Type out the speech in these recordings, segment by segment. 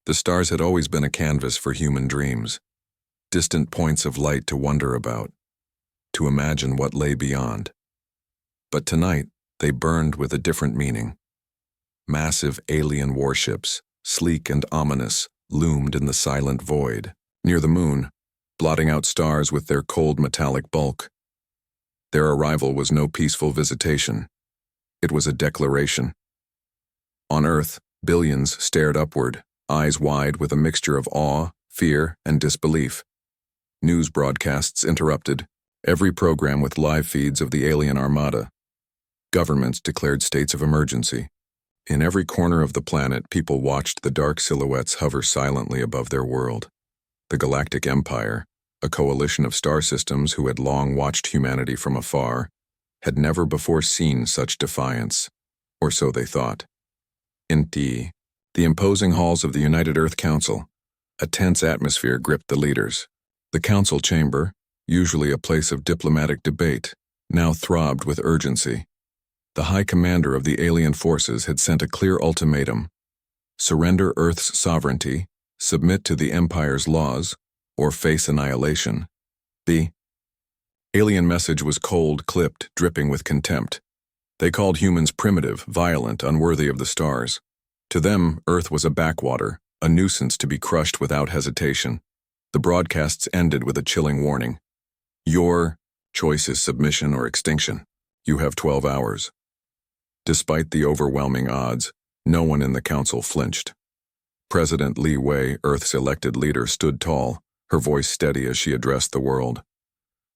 The stars had always been a canvas for human dreams, distant points of light to wonder about, to imagine what lay beyond. But tonight, they burned with a different meaning. Massive alien warships, sleek and ominous, loomed in the silent void, near the moon, blotting out stars with their cold metallic bulk. Their arrival was no peaceful visitation. It was a declaration. On Earth, billions stared upward, eyes wide with a mixture of awe, fear, and disbelief. News broadcasts interrupted, every program with live feeds of the alien armada. Governments declared states of emergency. In every corner of the planet, people watched the dark silhouettes hover silently above their world. The Galactic Empire, a coalition of star systems who had long watched humanity from afar, had never before seen such defiance, or so they thought. In the imposing halls of the United Earth Council, a tense atmosphere gripped the leaders. The council chamber, usually a place of diplomatic debate, now throbbed with urgency. The High Commander of the alien forces had sent a clear ultimatum: surrender Earth's sovereignty, submit to the Empire's laws, or face annihilation. The alien message was cold, clipped, dripping with contempt. They called humans primitive, violent, unworthy of the stars. To them, Earth was a backwater, a nuisance to be crushed without hesitation. The broadcasts ended with a chilling warning. Your choice is submission or extinction. You have 12 hours. Despite the overwhelming odds, no one in the council flinched. President Li Wei, Earth's elected leader, stood tall, her voice steady as she addressed the world.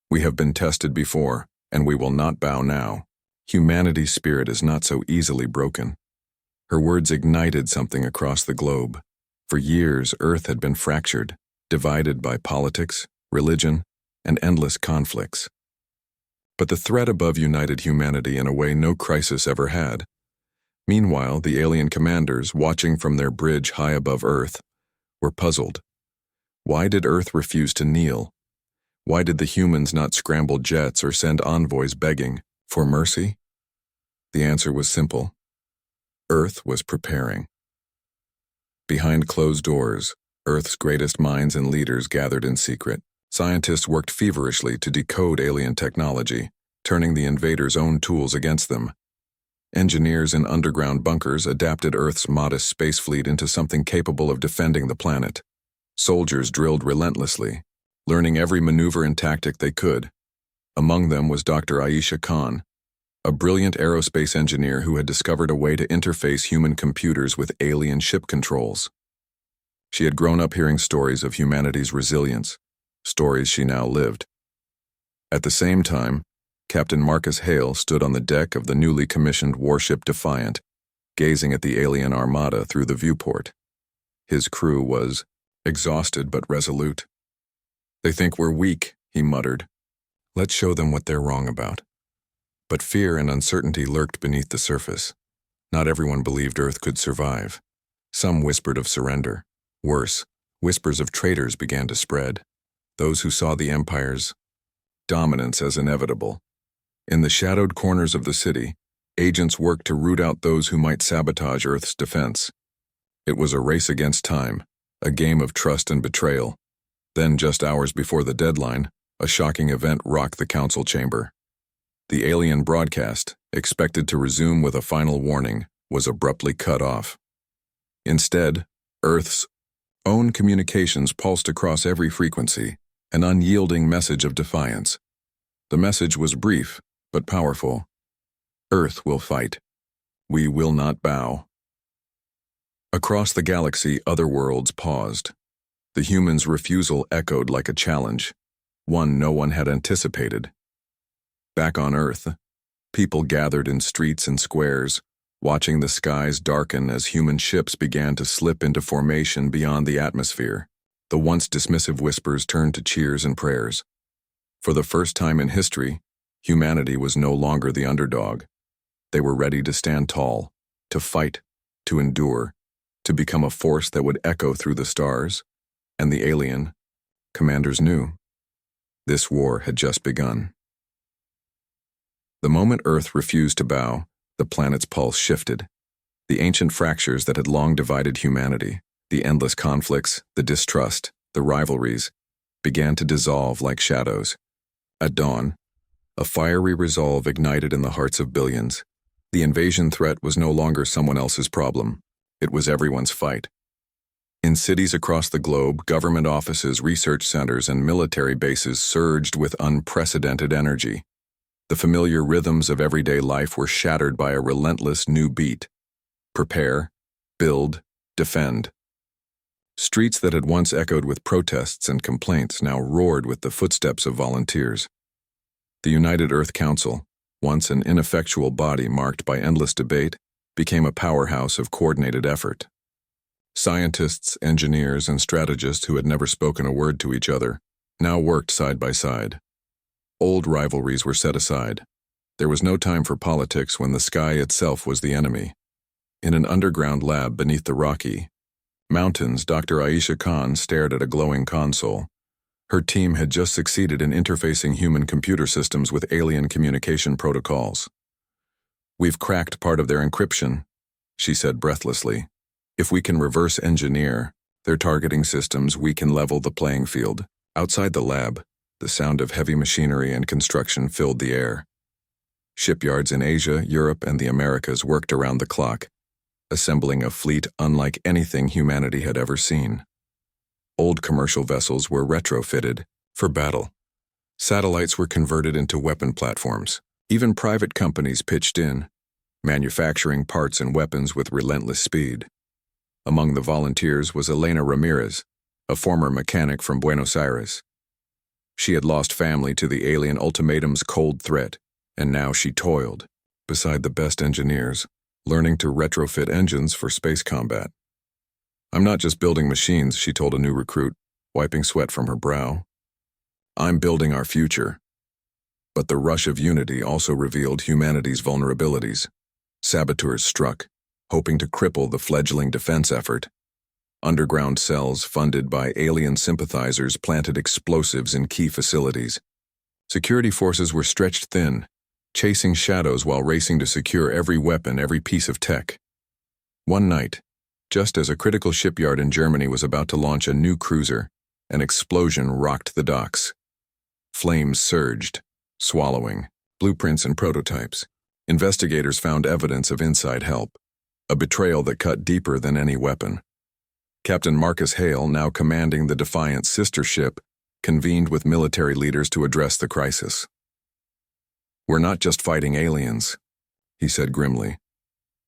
We have been tested before, and we will not bow now. Humanity's spirit is not so easily broken. Her words ignited something across the globe. For years, Earth had been fractured, divided by politics, religion, and endless conflicts. But the threat above united humanity in a way no crisis ever had. Meanwhile, the alien commanders, watching from their bridge high above Earth, were puzzled. Why did Earth refuse to kneel? Why did the humans not scramble jets or send envoys begging for mercy? The answer was simple. Earth was preparing. Behind closed doors, Earth's greatest minds and leaders gathered in secret. Scientists worked feverishly to decode alien technology, turning the invaders' own tools against them. Engineers in underground bunkers adapted Earth's modest space fleet into something capable of defending the planet. Soldiers drilled relentlessly, learning every maneuver and tactic they could. Among them was Dr. Aisha Khan, a brilliant aerospace engineer who had discovered a way to interface human computers with alien ship controls. She had grown up hearing stories of humanity's resilience, stories she now lived. At the same time, Captain Marcus Hale stood on the deck of the newly commissioned warship Defiant, gazing at the alien armada through the viewport. His crew was exhausted but resolute. They think we're weak, he muttered. Let's show them what they're wrong about. But fear and uncertainty lurked beneath the surface. Not everyone believed Earth could survive. Some whispered of surrender. Worse, whispers of traitors began to spread. Those who saw the Empire's dominance as inevitable. In the shadowed corners of the city, agents worked to root out those who might sabotage Earth's defense. It was a race against time, a game of trust and betrayal. Then, just hours before the deadline, a shocking event rocked the council chamber. The alien broadcast, expected to resume with a final warning, was abruptly cut off. Instead, Earth's own communications pulsed across every frequency, an unyielding message of defiance. The message was brief, but powerful. Earth will fight. We will not bow. Across the galaxy, other worlds paused. The humans' refusal echoed like a challenge, one no one had anticipated. Back on Earth, people gathered in streets and squares, watching the skies darken as human ships began to slip into formation beyond the atmosphere. The once dismissive whispers turned to cheers and prayers. For the first time in history, humanity was no longer the underdog. They were ready to stand tall, to fight, to endure, to become a force that would echo through the stars. And the alien commanders knew this war had just begun. The moment Earth refused to bow, the planet's pulse shifted. The ancient fractures that had long divided humanity, The endless conflicts, the distrust, the rivalries, began to dissolve like shadows. At dawn, a fiery resolve ignited in the hearts of billions. The invasion threat was no longer someone else's problem. It was everyone's fight. In cities across the globe, government offices, research centers, and military bases surged with unprecedented energy. The familiar rhythms of everyday life were shattered by a relentless new beat. Prepare, build, defend. Streets that had once echoed with protests and complaints now roared with the footsteps of volunteers. The United Earth Council, once an ineffectual body marked by endless debate, became a powerhouse of coordinated effort. Scientists, engineers, and strategists who had never spoken a word to each other now worked side by side. Old rivalries were set aside. There was no time for politics when the sky itself was the enemy. In an underground lab beneath the Rocky Mountains, Dr. Aisha Khan stared at a glowing console. Her team had just succeeded in interfacing human computer systems with alien communication protocols. "We've cracked part of their encryption," she said breathlessly. "If we can reverse engineer their targeting systems, we can level the playing field." Outside the lab, the sound of heavy machinery and construction filled the air. Shipyards in Asia, Europe, and the Americas worked around the clock, assembling a fleet unlike anything humanity had ever seen. Old commercial vessels were retrofitted for battle. Satellites were converted into weapon platforms. Even private companies pitched in, manufacturing parts and weapons with relentless speed. Among the volunteers was Elena Ramirez, a former mechanic from Buenos Aires. She had lost family to the alien ultimatum's cold threat, and now she toiled beside the best engineers, learning to retrofit engines for space combat. "I'm not just building machines," she told a new recruit, wiping sweat from her brow. "I'm building our future." But the rush of unity also revealed humanity's vulnerabilities. Saboteurs struck, hoping to cripple the fledgling defense effort. Underground cells funded by alien sympathizers planted explosives in key facilities. Security forces were stretched thin, chasing shadows while racing to secure every weapon, every piece of tech. One night, just as a critical shipyard in Germany was about to launch a new cruiser, an explosion rocked the docks. Flames surged, swallowing blueprints and prototypes. Investigators found evidence of inside help, a betrayal that cut deeper than any weapon. Captain Marcus Hale, now commanding the Defiant's sister ship, convened with military leaders to address the crisis. "We're not just fighting aliens," he said grimly.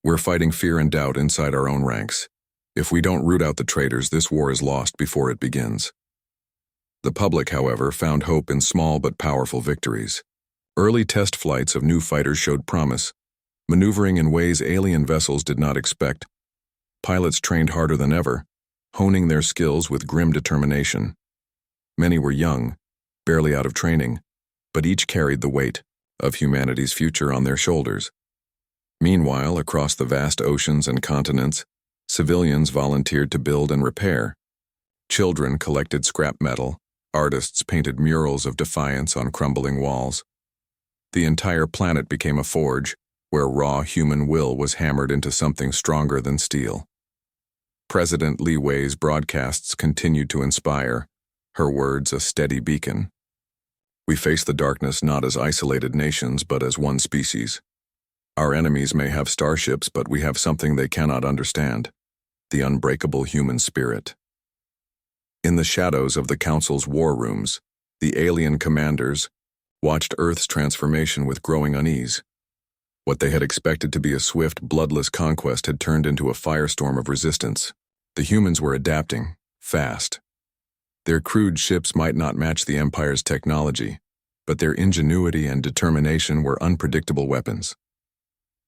"We're fighting fear and doubt inside our own ranks. If we don't root out the traitors, this war is lost before it begins." The public, however, found hope in small but powerful victories. Early test flights of new fighters showed promise, maneuvering in ways alien vessels did not expect. Pilots trained harder than ever, honing their skills with grim determination. Many were young, barely out of training, but each carried the weight of humanity's future on their shoulders. Meanwhile, across the vast oceans and continents, civilians volunteered to build and repair. Children collected scrap metal, artists painted murals of defiance on crumbling walls. The entire planet became a forge, where raw human will was hammered into something stronger than steel. President Li Wei's broadcasts continued to inspire, her words a steady beacon. "We face the darkness not as isolated nations, but as one species. Our enemies may have starships, but we have something they cannot understand, the unbreakable human spirit." In the shadows of the Council's war rooms, the alien commanders watched Earth's transformation with growing unease. What they had expected to be a swift, bloodless conquest had turned into a firestorm of resistance. The humans were adapting, fast. Their crude ships might not match the Empire's technology, but their ingenuity and determination were unpredictable weapons.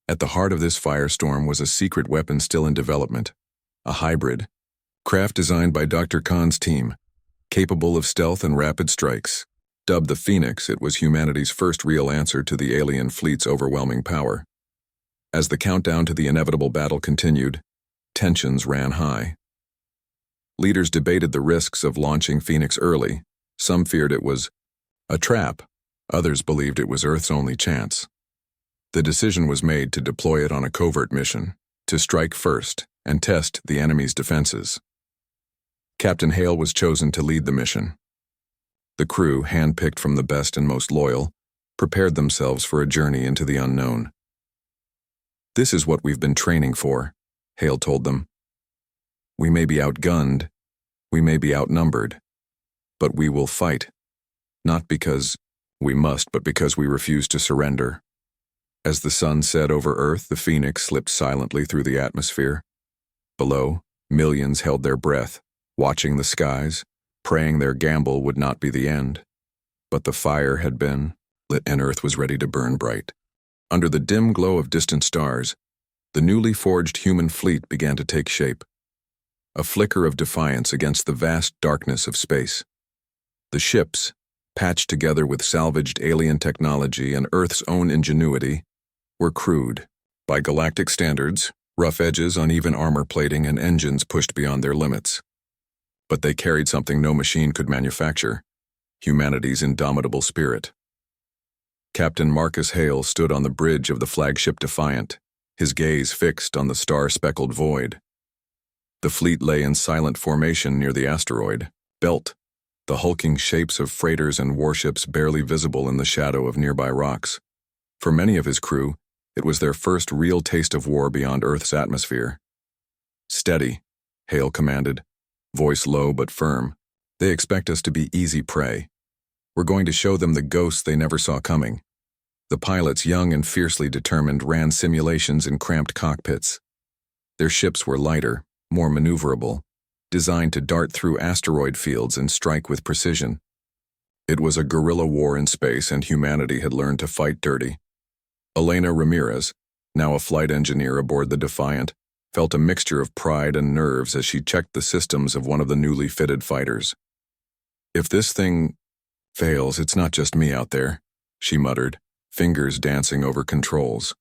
At the heart of this firestorm was a secret weapon still in development, a hybrid, craft designed by Dr. Khan's team, capable of stealth and rapid strikes. Dubbed the Phoenix, it was humanity's first real answer to the alien fleet's overwhelming power. As the countdown to the inevitable battle continued, tensions ran high. Leaders debated the risks of launching Phoenix early. Some feared it was a trap. Others believed it was Earth's only chance. The decision was made to deploy it on a covert mission, to strike first and test the enemy's defenses. Captain Hale was chosen to lead the mission. The crew, handpicked from the best and most loyal, prepared themselves for a journey into the unknown. "This is what we've been training for," Hale told them. "We may be outgunned, we may be outnumbered, but we will fight, not because we must, but because we refuse to surrender." As the sun set over Earth, the Phoenix slipped silently through the atmosphere. Below, millions held their breath, watching the skies, praying their gamble would not be the end. But the fire had been lit and Earth was ready to burn bright. Under the dim glow of distant stars, the newly forged human fleet began to take shape. A flicker of defiance against the vast darkness of space. The ships, patched together with salvaged alien technology and Earth's own ingenuity, were crude. By galactic standards, rough edges, uneven armor plating, and engines pushed beyond their limits. But they carried something no machine could manufacture: humanity's indomitable spirit. Captain Marcus Hale stood on the bridge of the flagship Defiant, his gaze fixed on the star-speckled void. The fleet lay in silent formation near the asteroid belt, the hulking shapes of freighters and warships barely visible in the shadow of nearby rocks. For many of his crew, it was their first real taste of war beyond Earth's atmosphere. "Steady," Hale commanded, voice low but firm. "They expect us to be easy prey. We're going to show them the ghosts they never saw coming." The pilots, young and fiercely determined, ran simulations in cramped cockpits. Their ships were lighter, more maneuverable, designed to dart through asteroid fields and strike with precision. It was a guerrilla war in space, and humanity had learned to fight dirty. Elena Ramirez, now a flight engineer aboard the Defiant, felt a mixture of pride and nerves as she checked the systems of one of the newly fitted fighters. "If this thing fails, it's not just me out there," she muttered, fingers dancing over controls.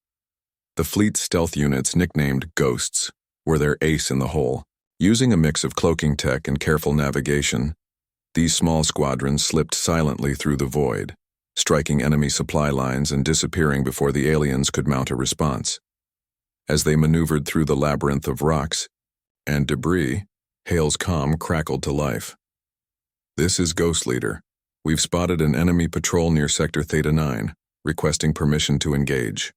The fleet's stealth units, nicknamed Ghosts, were their ace in the hole. Using a mix of cloaking tech and careful navigation, these small squadrons slipped silently through the void, striking enemy supply lines and disappearing before the aliens could mount a response. As they maneuvered through the labyrinth of rocks and debris, Hale's comm crackled to life. "This is Ghost Leader. We've spotted an enemy patrol near Sector Theta 9, requesting permission to engage."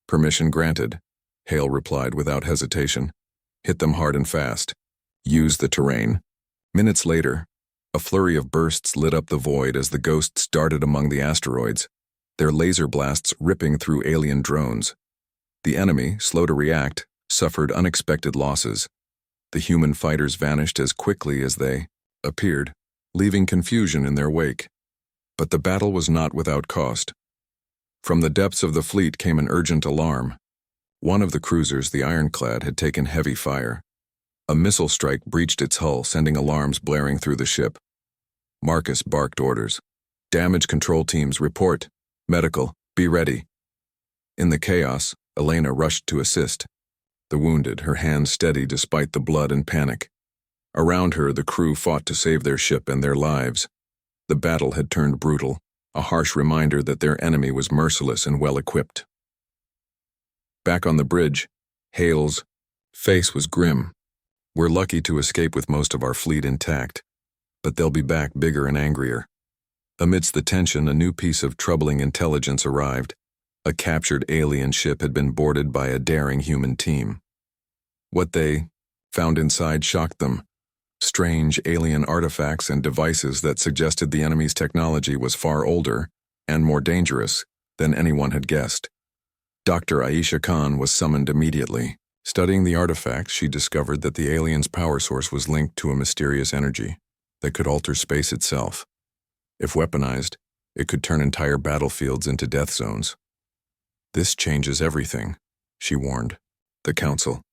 "Permission granted," Hale replied without hesitation. "Hit them hard and fast. Use the terrain." Minutes later, a flurry of bursts lit up the void as the Ghosts darted among the asteroids, their laser blasts ripping through alien drones. The enemy, slow to react, suffered unexpected losses. The human fighters vanished as quickly as they appeared, leaving confusion in their wake. But the battle was not without cost. From the depths of the fleet came an urgent alarm. One of the cruisers, the Ironclad, had taken heavy fire. A missile strike breached its hull, sending alarms blaring through the ship. Marcus barked orders. "Damage control teams, report. Medical, be ready." In the chaos, Elena rushed to assist. The wounded, her hands steady despite the blood and panic. Around her, the crew fought to save their ship and their lives. The battle had turned brutal, a harsh reminder that their enemy was merciless and well-equipped. Back on the bridge, Hale's face was grim. "We're lucky to escape with most of our fleet intact, but they'll be back bigger and angrier." Amidst the tension, a new piece of troubling intelligence arrived. A captured alien ship had been boarded by a daring human team. What they found inside shocked them. Strange alien artifacts and devices that suggested the enemy's technology was far older and more dangerous than anyone had guessed. Dr. Aisha Khan was summoned immediately. Studying the artifacts, she discovered that the alien's power source was linked to a mysterious energy that could alter space itself. If weaponized, it could turn entire battlefields into death zones. "This changes everything," she warned. "The Council.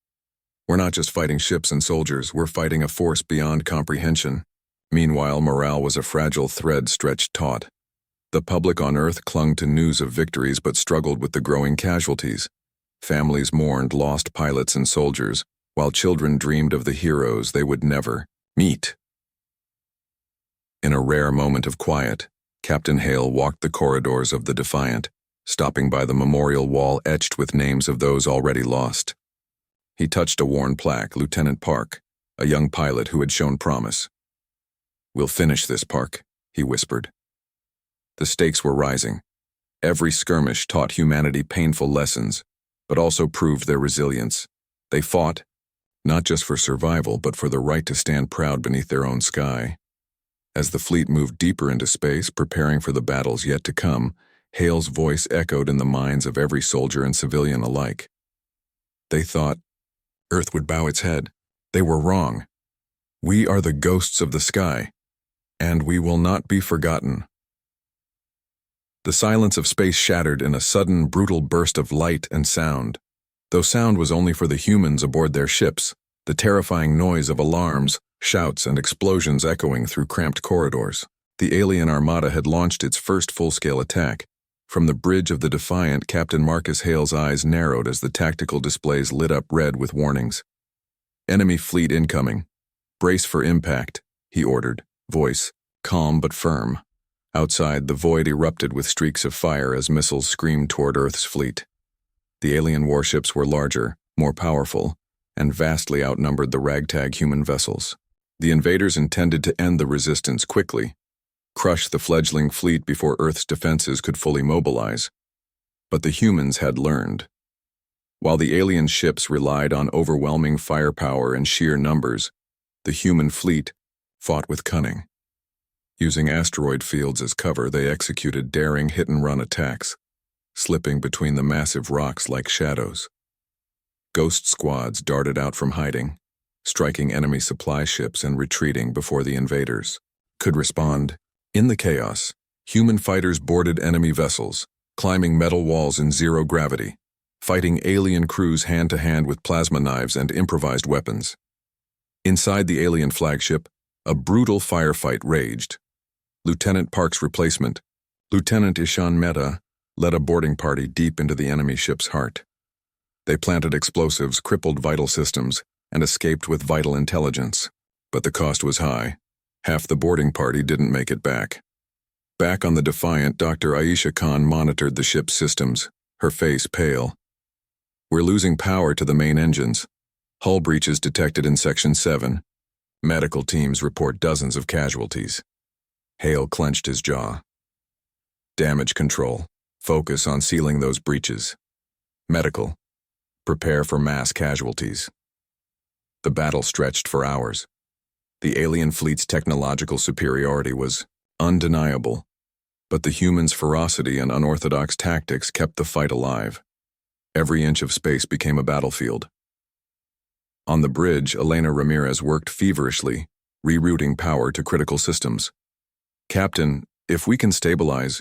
We're not just fighting ships and soldiers, we're fighting a force beyond comprehension." Meanwhile, morale was a fragile thread stretched taut. The public on Earth clung to news of victories but struggled with the growing casualties. Families mourned lost pilots and soldiers, while children dreamed of the heroes they would never meet. In a rare moment of quiet, Captain Hale walked the corridors of the Defiant, stopping by the memorial wall etched with names of those already lost. He touched a worn plaque, "Lieutenant Park, a young pilot who had shown promise. "We'll finish this, Park," he whispered. The stakes were rising. Every skirmish taught humanity painful lessons, but also proved their resilience. They fought, not just for survival, but for the right to stand proud beneath their own sky. As the fleet moved deeper into space, preparing for the battles yet to come, Hale's voice echoed in the minds of every soldier and civilian alike. They thought Earth would bow its head. They were wrong. We are the ghosts of the sky, and we will not be forgotten. The silence of space shattered in a sudden, brutal burst of light and sound. Though sound was only for the humans aboard their ships, the terrifying noise of alarms, shouts, and explosions echoing through cramped corridors. The alien armada had launched its first full-scale attack. From the bridge of the Defiant, Captain Marcus Hale's eyes narrowed as the tactical displays lit up red with warnings. "Enemy fleet incoming. Brace for impact," he ordered, voice calm but firm. Outside, the void erupted with streaks of fire as missiles screamed toward Earth's fleet. The alien warships were larger, more powerful, and vastly outnumbered the ragtag human vessels. The invaders intended to end the resistance quickly, crush the fledgling fleet before Earth's defenses could fully mobilize. But the humans had learned. While the alien ships relied on overwhelming firepower and sheer numbers, the human fleet fought with cunning. Using asteroid fields as cover, they executed daring hit-and-run attacks, slipping between the massive rocks like shadows. Ghost squads darted out from hiding, striking enemy supply ships and retreating before the invaders could respond. In the chaos, human fighters boarded enemy vessels, climbing metal walls in zero gravity, fighting alien crews hand-to-hand with plasma knives and improvised weapons. Inside the alien flagship, a brutal firefight raged. Lieutenant Park's replacement, Lieutenant Ishan Mehta, led a boarding party deep into the enemy ship's heart. They planted explosives, crippled vital systems, and escaped with vital intelligence. But the cost was high. Half the boarding party didn't make it back. Back on the Defiant, Dr. Aisha Khan monitored the ship's systems, her face pale. "We're losing power to the main engines. Hull breaches detected in Section 7. Medical teams report dozens of casualties." Hale clenched his jaw. "Damage control. Focus on sealing those breaches. Medical. Prepare for mass casualties." The battle stretched for hours. The alien fleet's technological superiority was undeniable, but the humans' ferocity and unorthodox tactics kept the fight alive. Every inch of space became a battlefield. On the bridge, Elena Ramirez worked feverishly, rerouting power to critical systems. "Captain, if we can stabilize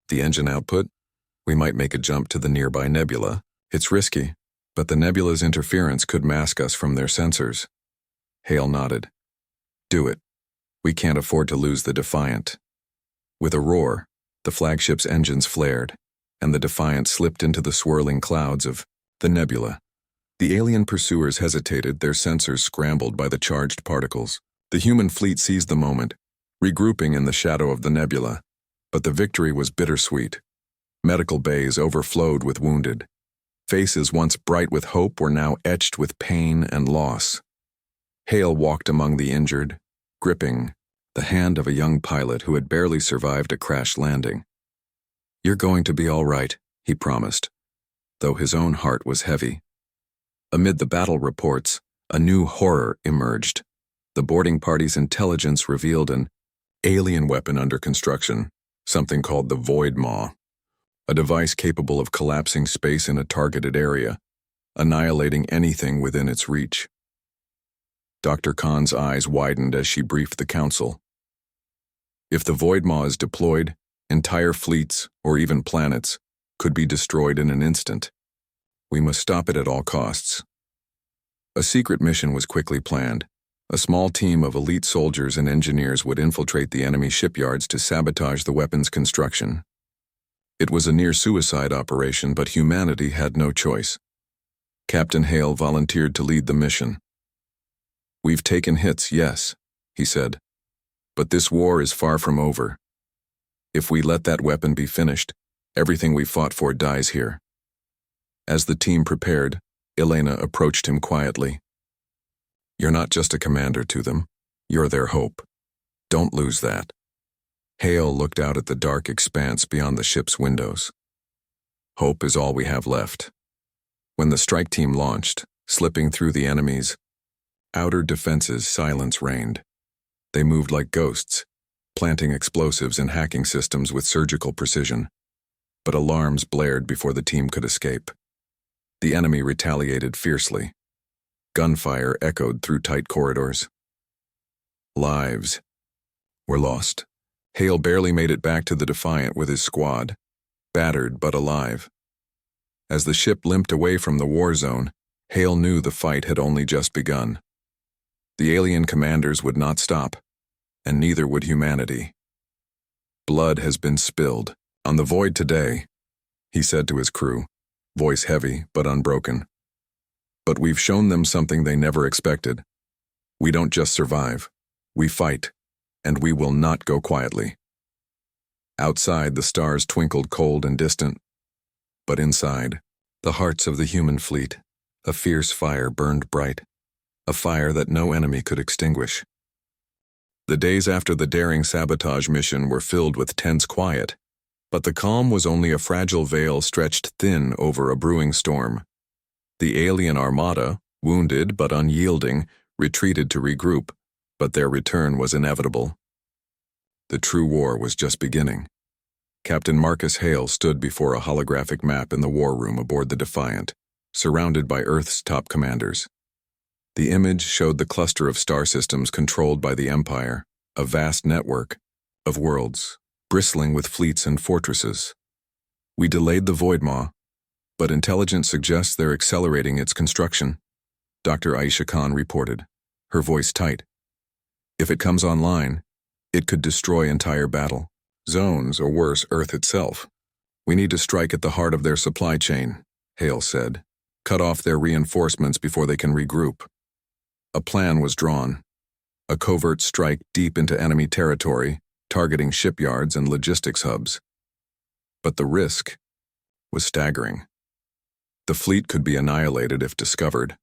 the engine output, we might make a jump to the nearby nebula. It's risky, but the nebula's interference could mask us from their sensors." Hale nodded. "Do it. We can't afford to lose the Defiant." With a roar, the flagship's engines flared, and the Defiant slipped into the swirling clouds of the nebula. The alien pursuers hesitated, their sensors scrambled by the charged particles. The human fleet seized the moment, regrouping in the shadow of the nebula. But the victory was bittersweet. Medical bays overflowed with wounded. Faces once bright with hope were now etched with pain and loss. Hale walked among the injured, gripping the hand of a young pilot who had barely survived a crash landing. "You're going to be all right," he promised, though his own heart was heavy. Amid the battle reports, a new horror emerged. The boarding party's intelligence revealed an alien weapon under construction, something called the Void Maw, a device capable of collapsing space in a targeted area, annihilating anything within its reach. Dr. Khan's eyes widened as she briefed the council. If the Void Maw is deployed, entire fleets, or even planets, could be destroyed in an instant. We must stop it at all costs. A secret mission was quickly planned. A small team of elite soldiers and engineers would infiltrate the enemy shipyards to sabotage the weapon's construction. It was a near-suicide operation, but humanity had no choice. Captain Hale volunteered to lead the mission. "We've taken hits, yes," he said, "but this war is far from over. If we let that weapon be finished, everything we fought for dies here." As the team prepared, Elena approached him quietly. You're not just a commander to them. You're their hope. Don't lose that. Hale looked out at the dark expanse beyond the ship's windows. Hope is all we have left. When the strike team launched, slipping through the enemy's outer defenses, silence reigned. They moved like ghosts, planting explosives and hacking systems with surgical precision. But alarms blared before the team could escape. The enemy retaliated fiercely. Gunfire echoed through tight corridors. Lives were lost. Hale barely made it back to the Defiant with his squad, battered but alive. As the ship limped away from the war zone, Hale knew the fight had only just begun. The alien commanders would not stop, and neither would humanity. Blood has been spilled on the void today, he said to his crew, voice heavy but unbroken. But we've shown them something they never expected. We don't just survive, we fight, and we will not go quietly. Outside, the stars twinkled cold and distant, but inside, the hearts of the human fleet, a fierce fire burned bright, a fire that no enemy could extinguish. The days after the daring sabotage mission were filled with tense quiet, but the calm was only a fragile veil stretched thin over a brewing storm. The alien armada, wounded but unyielding, retreated to regroup, but their return was inevitable. The true war was just beginning. Captain Marcus Hale stood before a holographic map in the war room aboard the Defiant, surrounded by Earth's top commanders. The image showed the cluster of star systems controlled by the Empire, a vast network of worlds, bristling with fleets and fortresses. We delayed the Voidmaw, but intelligence suggests they're accelerating its construction, Dr. Aisha Khan reported, her voice tight. If it comes online, it could destroy entire battle zones, or worse, Earth itself. We need to strike at the heart of their supply chain, Hale said. Cut off their reinforcements before they can regroup. A plan was drawn. A covert strike deep into enemy territory, targeting shipyards and logistics hubs. But the risk was staggering. The fleet could be annihilated if discovered.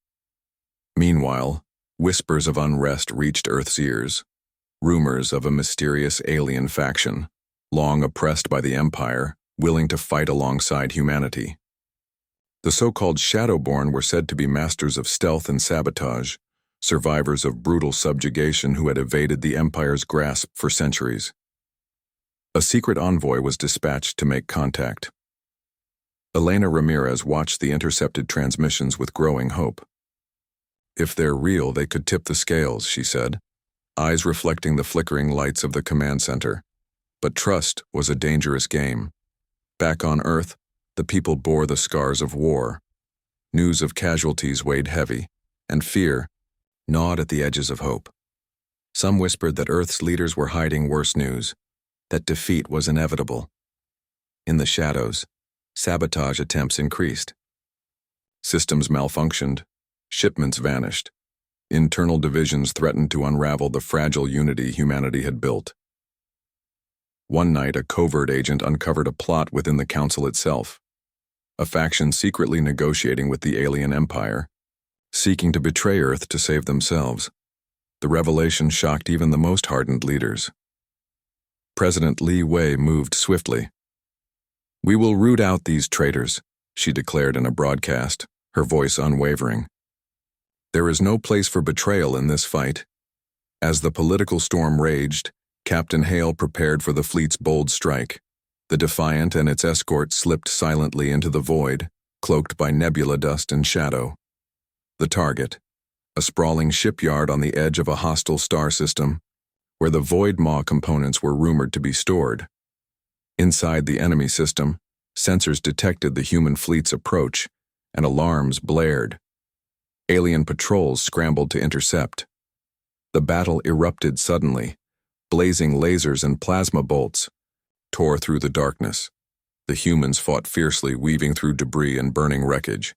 Meanwhile, whispers of unrest reached Earth's ears. Rumors of a mysterious alien faction, long oppressed by the Empire, willing to fight alongside humanity. The so-called Shadowborn were said to be masters of stealth and sabotage, survivors of brutal subjugation who had evaded the Empire's grasp for centuries. A secret envoy was dispatched to make contact. Elena Ramirez watched the intercepted transmissions with growing hope. If they're real, they could tip the scales, she said, eyes reflecting the flickering lights of the command center. But trust was a dangerous game. Back on Earth, the people bore the scars of war. News of casualties weighed heavy, and fear gnawed at the edges of hope. Some whispered that Earth's leaders were hiding worse news, that defeat was inevitable. In the shadows, sabotage attempts increased. Systems malfunctioned, shipments vanished. Internal divisions threatened to unravel the fragile unity humanity had built. One night, a covert agent uncovered a plot within the Council itself. A faction secretly negotiating with the alien empire, seeking to betray Earth to save themselves. The revelation shocked even the most hardened leaders. President Li Wei moved swiftly. "We will root out these traitors," she declared in a broadcast, her voice unwavering. There is no place for betrayal in this fight. As the political storm raged, Captain Hale prepared for the fleet's bold strike. The Defiant and its escort slipped silently into the void, cloaked by nebula dust and shadow. The target, a sprawling shipyard on the edge of a hostile star system, where the Voidmaw components were rumored to be stored. Inside the enemy system, sensors detected the human fleet's approach, and alarms blared. Alien patrols scrambled to intercept. The battle erupted suddenly. Blazing lasers and plasma bolts tore through the darkness. The humans fought fiercely, weaving through debris and burning wreckage.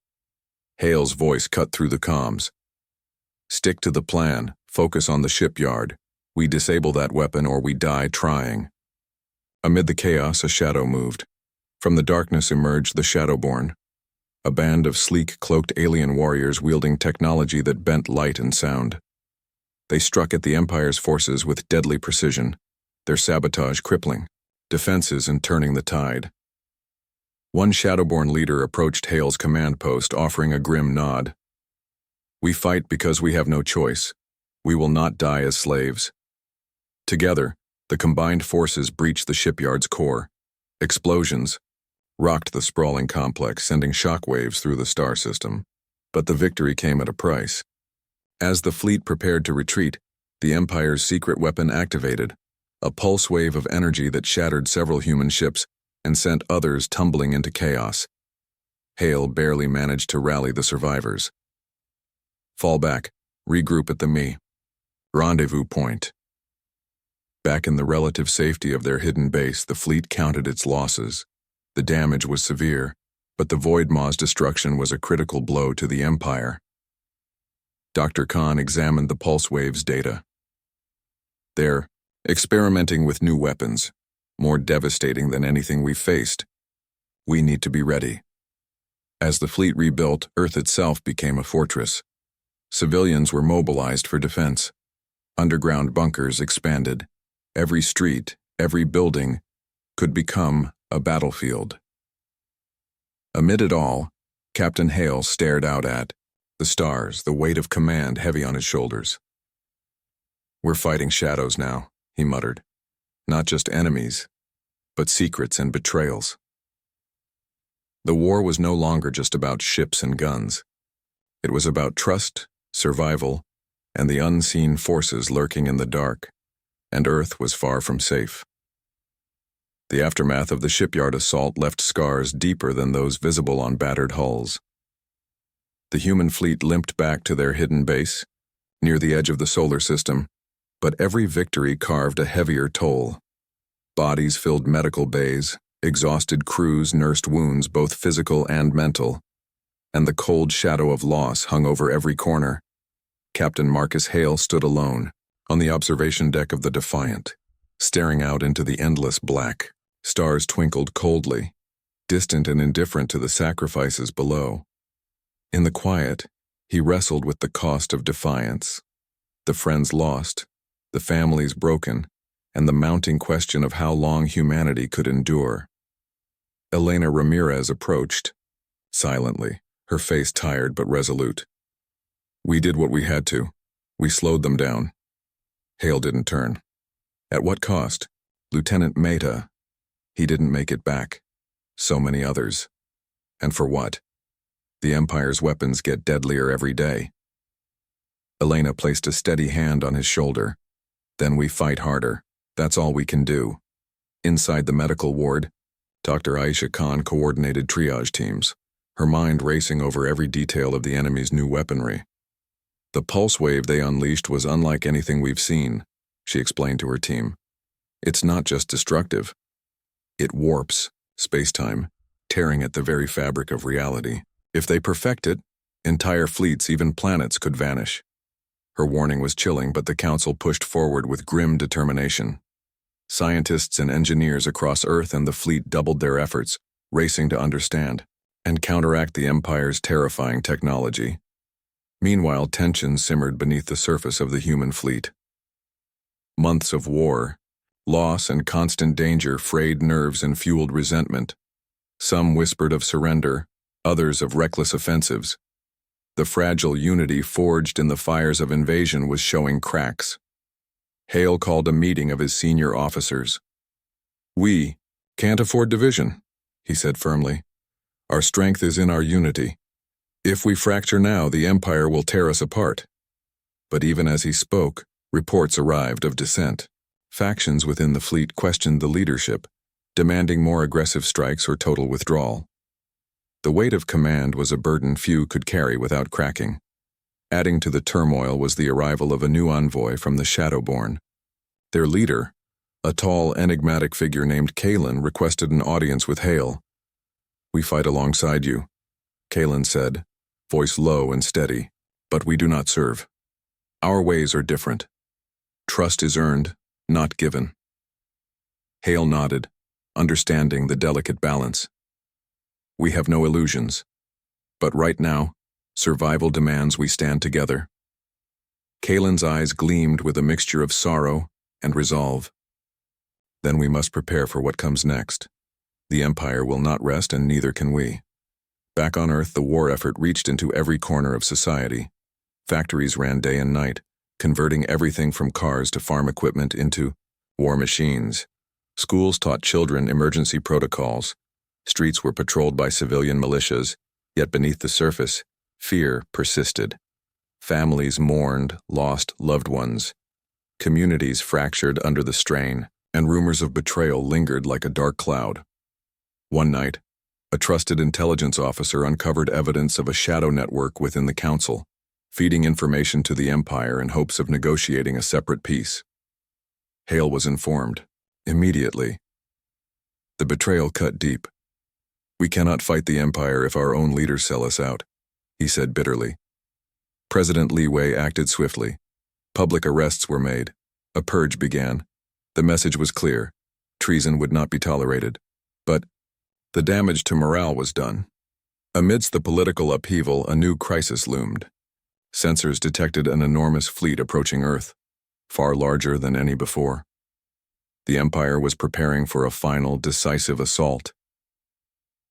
Hale's voice cut through the comms. "Stick to the plan. Focus on the shipyard. We disable that weapon or we die trying." Amid the chaos, a shadow moved. From the darkness emerged the Shadowborn, a band of sleek, cloaked alien warriors wielding technology that bent light and sound. They struck at the Empire's forces with deadly precision, their sabotage crippling defenses and turning the tide. One Shadowborn leader approached Hale's command post, offering a grim nod. "We fight because we have no choice. We will not die as slaves." Together, the combined forces breached the shipyard's core. Explosions rocked the sprawling complex, sending shockwaves through the star system. But the victory came at a price. As the fleet prepared to retreat, the Empire's secret weapon activated, a pulse wave of energy that shattered several human ships and sent others tumbling into chaos. Hale barely managed to rally the survivors. "Fall back. Regroup at the Me. Rendezvous point." Back in the relative safety of their hidden base, the fleet counted its losses. The damage was severe, but the Void Maw's destruction was a critical blow to the Empire. Dr. Khan examined the pulse waves data. "They're experimenting with new weapons, more devastating than anything we've faced. We need to be ready." As the fleet rebuilt, Earth itself became a fortress. Civilians were mobilized for defense. Underground bunkers expanded. Every street, every building could become a battlefield. Amid it all, Captain Hale stared out at the stars, the weight of command heavy on his shoulders. "We're fighting shadows now," he muttered. "Not just enemies, but secrets and betrayals." The war was no longer just about ships and guns. It was about trust, survival, and the unseen forces lurking in the dark, and Earth was far from safe. The aftermath of the shipyard assault left scars deeper than those visible on battered hulls. The human fleet limped back to their hidden base, near the edge of the solar system, but every victory carved a heavier toll. Bodies filled medical bays, exhausted crews nursed wounds both physical and mental, and the cold shadow of loss hung over every corner. Captain Marcus Hale stood alone, on the observation deck of the Defiant, staring out into the endless black. Stars twinkled coldly, distant and indifferent to the sacrifices below. In the quiet, he wrestled with the cost of defiance. The friends lost, the families broken, and the mounting question of how long humanity could endure. Elena Ramirez approached, silently, her face tired but resolute. "We did what we had to. We slowed them down." Hale didn't turn. "At what cost?" "Lieutenant Mehta. He didn't make it back. So many others. And for what? The Empire's weapons get deadlier every day." Elena placed a steady hand on his shoulder. "Then we fight harder. That's all we can do." Inside the medical ward, Dr. Aisha Khan coordinated triage teams, her mind racing over every detail of the enemy's new weaponry. "The pulse wave they unleashed was unlike anything we've seen," she explained to her team. "It's not just destructive. It warps space-time, tearing at the very fabric of reality. If they perfect it, entire fleets, even planets, could vanish." Her warning was chilling, but the Council pushed forward with grim determination. Scientists and engineers across Earth and the fleet doubled their efforts, racing to understand and counteract the Empire's terrifying technology. Meanwhile, tension simmered beneath the surface of the human fleet. Months of war, loss, and constant danger frayed nerves and fueled resentment. Some whispered of surrender, others of reckless offensives. The fragile unity forged in the fires of invasion was showing cracks. Hale called a meeting of his senior officers. "We can't afford division," he said firmly. "Our strength is in our unity. If we fracture now, the Empire will tear us apart." But even as he spoke, reports arrived of dissent. Factions within the fleet questioned the leadership, demanding more aggressive strikes or total withdrawal. The weight of command was a burden few could carry without cracking. Adding to the turmoil was the arrival of a new envoy from the Shadowborn. Their leader, a tall, enigmatic figure named Kalen, requested an audience with Hale. "We fight alongside you," Kalen said, voice low and steady, "but we do not serve. Our ways are different. Trust is earned, not given." Hale nodded, understanding the delicate balance. "We have no illusions, but right now, survival demands we stand together." Kalen's eyes gleamed with a mixture of sorrow and resolve. Then we must prepare for what comes next. The Empire will not rest, and neither can we. Back on Earth, the war effort reached into every corner of society. Factories ran day and night, converting everything from cars to farm equipment into war machines. Schools taught children emergency protocols. Streets were patrolled by civilian militias, yet beneath the surface, fear persisted. Families mourned lost loved ones. Communities fractured under the strain, and rumors of betrayal lingered like a dark cloud. One night, a trusted intelligence officer uncovered evidence of a shadow network within the council, feeding information to the Empire in hopes of negotiating a separate peace. Hale was informed, immediately. The betrayal cut deep. "We cannot fight the Empire if our own leaders sell us out," he said bitterly. President Li Wei acted swiftly. Public arrests were made. A purge began. The message was clear. Treason would not be tolerated. But the damage to morale was done. Amidst the political upheaval, a new crisis loomed. Sensors detected an enormous fleet approaching Earth, far larger than any before. The Empire was preparing for a final, decisive assault.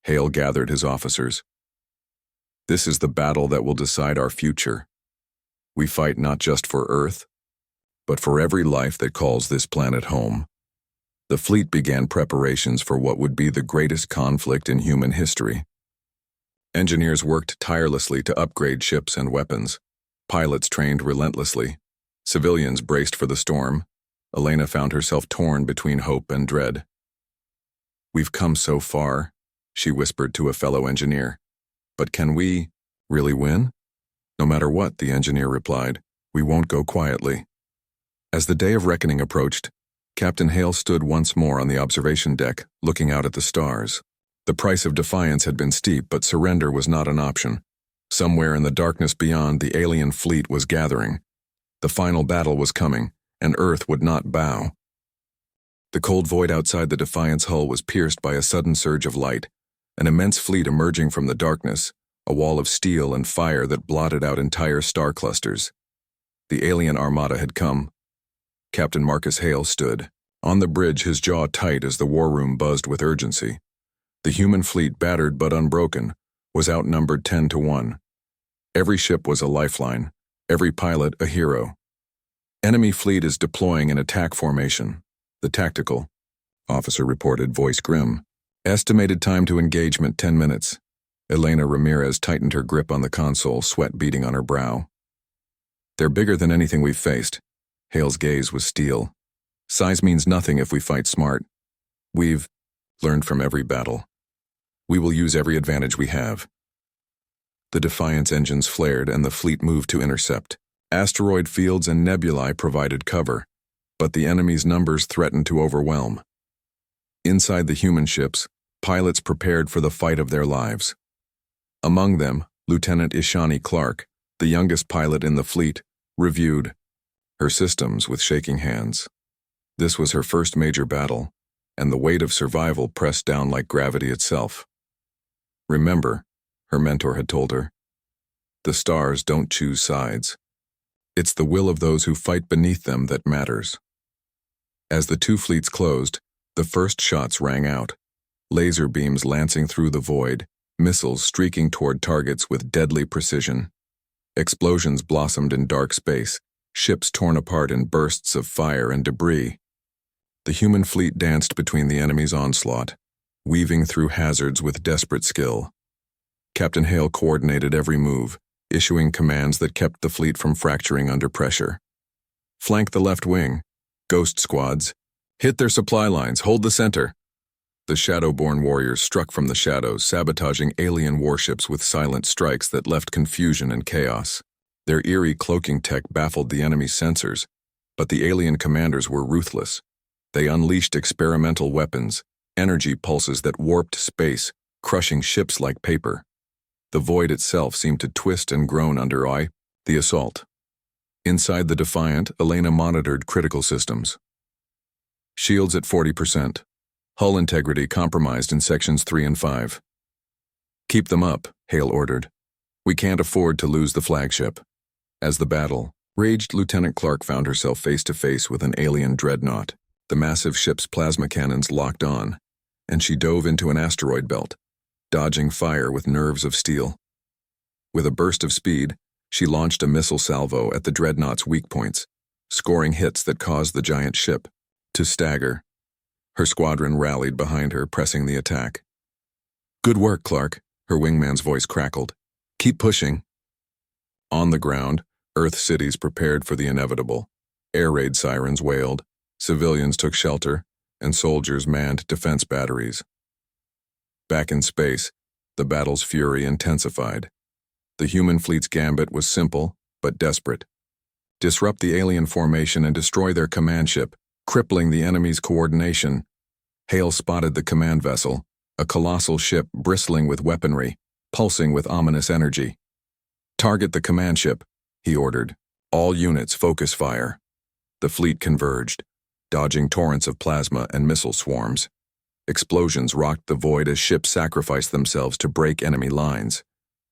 Hale gathered his officers. "This is the battle that will decide our future. We fight not just for Earth, but for every life that calls this planet home." The fleet began preparations for what would be the greatest conflict in human history. Engineers worked tirelessly to upgrade ships and weapons. Pilots trained relentlessly. Civilians braced for the storm. Elena found herself torn between hope and dread. "We've come so far," she whispered to a fellow engineer. "But can we really win?" "No matter what," the engineer replied, "we won't go quietly." As the day of reckoning approached, Captain Hale stood once more on the observation deck, looking out at the stars. The price of defiance had been steep, but surrender was not an option. Somewhere in the darkness beyond, the alien fleet was gathering. The final battle was coming, and Earth would not bow. The cold void outside the Defiant's hull was pierced by a sudden surge of light, an immense fleet emerging from the darkness, a wall of steel and fire that blotted out entire star clusters. The alien armada had come. Captain Marcus Hale stood, on the bridge, his jaw tight as the war room buzzed with urgency. The human fleet, battered but unbroken, was outnumbered 10-1. Every ship was a lifeline, every pilot a hero. "Enemy fleet is deploying in attack formation. The tactical," officer reported, voice grim. "Estimated time to engagement 10 minutes. Elena Ramirez tightened her grip on the console, sweat beading on her brow. "They're bigger than anything we've faced." Hale's gaze was steel. "Size means nothing if we fight smart. We've learned from every battle. We will use every advantage we have." The Defiant's engines flared and the fleet moved to intercept. Asteroid fields and nebulae provided cover, but the enemy's numbers threatened to overwhelm. Inside the human ships, pilots prepared for the fight of their lives. Among them, Lieutenant Ishani Clark, the youngest pilot in the fleet, reviewed her systems with shaking hands. This was her first major battle, and the weight of survival pressed down like gravity itself. "Remember," her mentor had told her, "the stars don't choose sides. It's the will of those who fight beneath them that matters." As the two fleets closed, the first shots rang out, laser beams lancing through the void, missiles streaking toward targets with deadly precision. Explosions blossomed in dark space, ships torn apart in bursts of fire and debris. The human fleet danced between the enemy's onslaught, weaving through hazards with desperate skill. Captain Hale coordinated every move, issuing commands that kept the fleet from fracturing under pressure. "Flank the left wing. Ghost squads. Hit their supply lines. Hold the center." The Shadowborn warriors struck from the shadows, sabotaging alien warships with silent strikes that left confusion and chaos. Their eerie cloaking tech baffled the enemy's sensors, but the alien commanders were ruthless. They unleashed experimental weapons, energy pulses that warped space, crushing ships like paper. The void itself seemed to twist and groan under the assault. Inside the Defiant, Elena monitored critical systems. Shields at 40%. Hull integrity compromised in sections 3 and 5. "Keep them up," Hale ordered. "We can't afford to lose the flagship." As the battle, Raged Lieutenant Clark found herself face to face with an alien dreadnought. The massive ship's plasma cannons locked on, and she dove into an asteroid belt, dodging fire with nerves of steel. With a burst of speed, she launched a missile salvo at the dreadnought's weak points, scoring hits that caused the giant ship to stagger. Her squadron rallied behind her, pressing the attack. "Good work, Clark," her wingman's voice crackled. "Keep pushing." On the ground, Earth cities prepared for the inevitable. Air raid sirens wailed, civilians took shelter, and soldiers manned defense batteries. Back in space, the battle's fury intensified. The human fleet's gambit was simple, but desperate. Disrupt the alien formation and destroy their command ship, crippling the enemy's coordination. Hale spotted the command vessel, a colossal ship bristling with weaponry, pulsing with ominous energy. "Target the command ship," he ordered. "All units focus fire." The fleet converged, dodging torrents of plasma and missile swarms. Explosions rocked the void as ships sacrificed themselves to break enemy lines.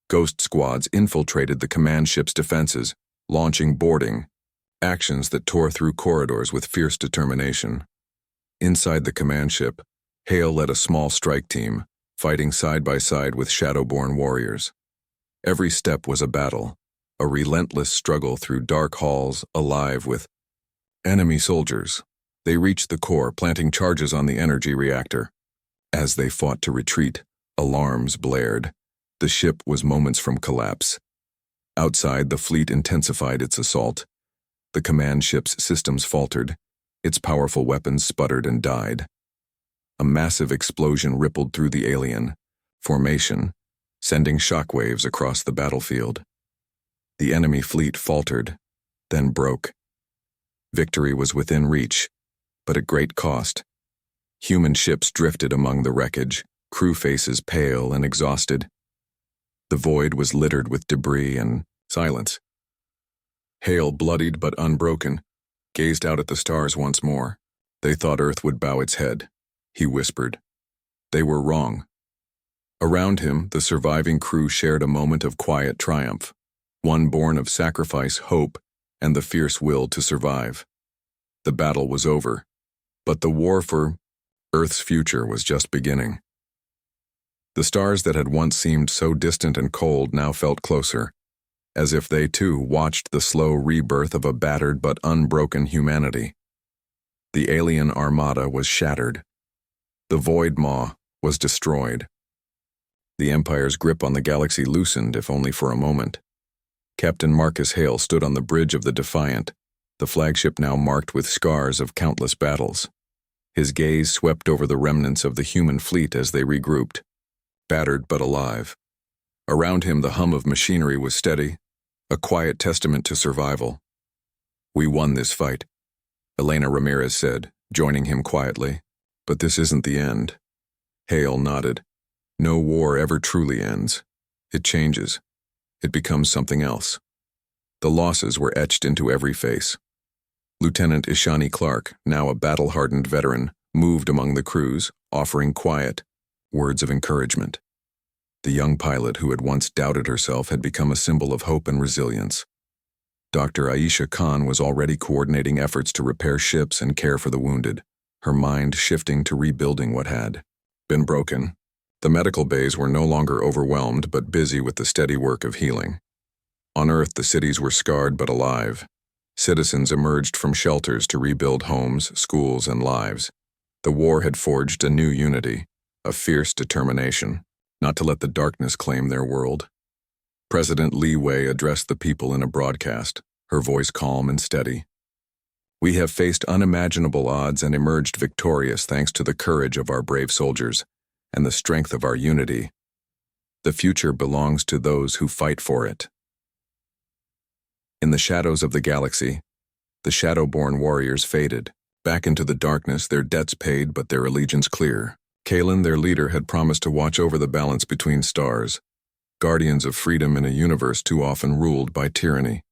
Ghost squads infiltrated the command ship's defenses, launching boarding actions that tore through corridors with fierce determination. Inside the command ship, Hale led a small strike team, fighting side by side with Shadowborn warriors. Every step was a battle, a relentless struggle through dark halls alive with enemy soldiers. They reached the core, planting charges on the energy reactor. As they fought to retreat, alarms blared. The ship was moments from collapse. Outside, the fleet intensified its assault. The command ship's systems faltered. Its powerful weapons sputtered and died. A massive explosion rippled through the alien formation, sending shockwaves across the battlefield. The enemy fleet faltered, then broke. Victory was within reach, but at great cost. Human ships drifted among the wreckage, crew faces pale and exhausted. The void was littered with debris and silence. Hale, bloodied but unbroken, gazed out at the stars once more. They thought Earth would bow its head, he whispered. They were wrong. Around him, the surviving crew shared a moment of quiet triumph, one born of sacrifice, hope, and the fierce will to survive. The battle was over, but the war for Earth's future was just beginning. The stars that had once seemed so distant and cold now felt closer, as if they too watched the slow rebirth of a battered but unbroken humanity. The alien armada was shattered. The Void Maw was destroyed. The Empire's grip on the galaxy loosened, if only for a moment. Captain Marcus Hale stood on the bridge of the Defiant, the flagship now marked with scars of countless battles. His gaze swept over the remnants of the human fleet as they regrouped, battered but alive. Around him, the hum of machinery was steady, a quiet testament to survival. "We won this fight," Elena Ramirez said, joining him quietly. "But this isn't the end." Hale nodded. "No war ever truly ends. It changes. It becomes something else." The losses were etched into every face. Lieutenant Ishani Clark, now a battle-hardened veteran, moved among the crews, offering quiet words of encouragement. The young pilot who had once doubted herself had become a symbol of hope and resilience. Dr. Aisha Khan was already coordinating efforts to repair ships and care for the wounded, her mind shifting to rebuilding what had been broken. The medical bays were no longer overwhelmed but busy with the steady work of healing. On Earth, the cities were scarred but alive. Citizens emerged from shelters to rebuild homes, schools, and lives. The war had forged a new unity, a fierce determination, not to let the darkness claim their world. President Li Wei addressed the people in a broadcast, her voice calm and steady. "We have faced unimaginable odds and emerged victorious thanks to the courage of our brave soldiers and the strength of our unity. The future belongs to those who fight for it." In the shadows of the galaxy, the Shadowborn warriors faded. Back into the darkness, their debts paid but their allegiance clear. Kalen, their leader, had promised to watch over the balance between stars, guardians of freedom in a universe too often ruled by tyranny.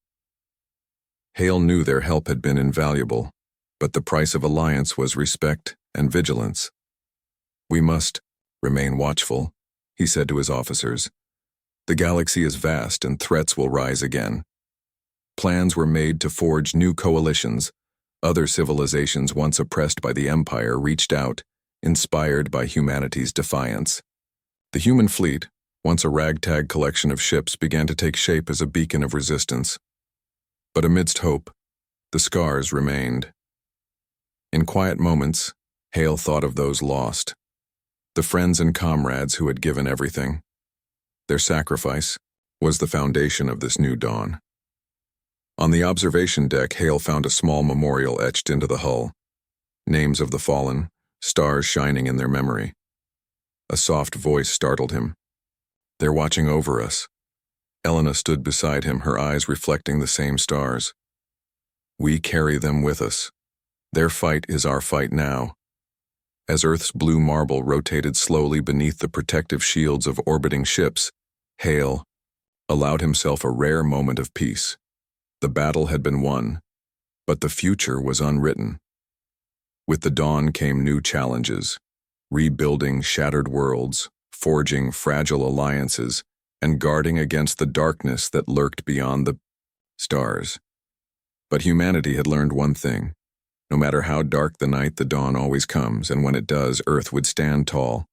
Hale knew their help had been invaluable, but the price of alliance was respect and vigilance. "We must remain watchful," he said to his officers. "The galaxy is vast and threats will rise again. Plans were made to forge new coalitions. Other civilizations once oppressed by the Empire reached out, inspired by humanity's defiance. The human fleet, once a ragtag collection of ships, began to take shape as a beacon of resistance. But amidst hope, the scars remained. In quiet moments, Hale thought of those lost, the friends and comrades who had given everything. Their sacrifice was the foundation of this new dawn. On the observation deck, Hale found a small memorial etched into the hull. Names of the fallen, stars shining in their memory. A soft voice startled him. "They're watching over us." Elena stood beside him, her eyes reflecting the same stars. "We carry them with us. Their fight is our fight now." As Earth's blue marble rotated slowly beneath the protective shields of orbiting ships, Hale allowed himself a rare moment of peace. The battle had been won, but the future was unwritten. With the dawn came new challenges, rebuilding shattered worlds, forging fragile alliances, and guarding against the darkness that lurked beyond the stars. But humanity had learned one thing. No matter how dark the night, the dawn always comes, and when it does, Earth would stand tall,